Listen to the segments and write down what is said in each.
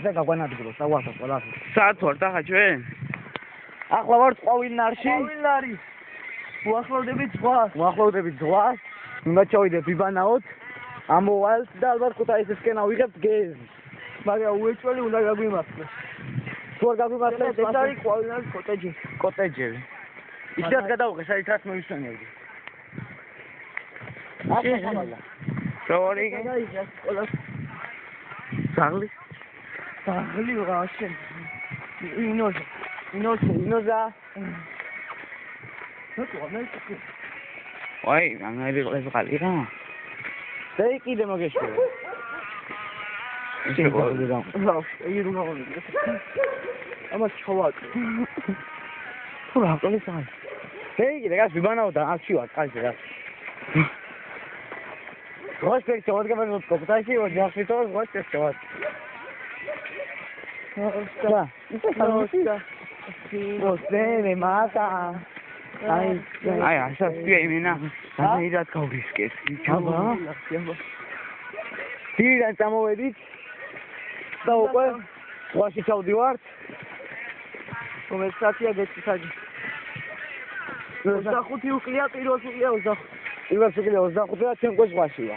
და გაგვანადგუროს საუბრობ ყველას. საათ ვართ ახლა ჩვენ? ახლა ვართ ყვავილნარში. ყვავილნარი. უახლოვდებით ზღვას. უახლოვდებით ზღვას. უნდა ჩავიდეთ ვიბანაოთ. ამოვალთ და ალბათ ქუთაისისკენ ავიღებთ გეზს. მაგრამ უეჭველი უნდა გაგვიმართლოს. თუ არ გაგვიმართლებს, ეს არის ყვავილნარის კოტეჯი. კოტეჯები. ისეთ გადავიღე, საერთოდ მოვისვენებდი. როგორი ზაღლი? ზაღლი რა შენ? ინოზა. ვაი, ამერი ყლებს ყალი რა. და კიდე მოგეშველე. ისე გოლა. ამას ჩავაკე. თუ რა ყოლეს აი. კიდე გას ვიბანაო და აქ შევარ ყალზე რა. Гостер сегодня мы тут копытайся, вот я святой гостер сегодня. Да. Гостер, мата. Ай, așa spune imena. Am irat ca obisket. Aba. Tira წამოვედით. და უკვე ზღვაში ჩავდივართ. რომელიც საათია გეცისაგი. 25 უკლია, პირველი უკლია 25. პირველი უკლია 25 და ჩვენ უკვე ზღვაშია.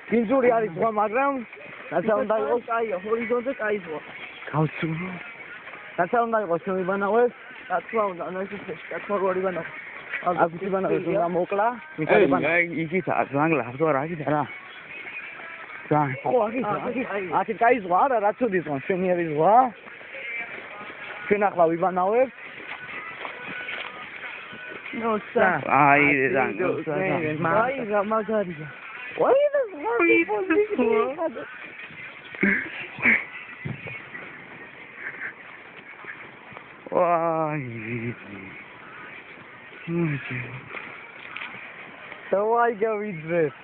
კინძური არის ზღვა, მაგრამ რაცა უნდა იყოს, კაია, ჰორიზონტზე კაი ზღვა. გავცურო. რაცა უნდა იყოს, ჩვენ ვიბანავებ. რა თქმა უნდა, ანალიზებში, რა თქმა უნდა, ვიბანავებ. აქ ვიბანავებ, უნდა მოკლა. აი, იქითაა, ზანგლა, ხო რა იქით არა. და ხო, აქ კაი ზღვა არა, რა ცუდი ზღვა, შენიერი ზღვა. ჩვენ ახლა ვიბანავებ. ნოცა. აი, ზანგლა. აი, რა მაგარია. აი, და ზღვა. ვაი. დავაი გავიძრეთ.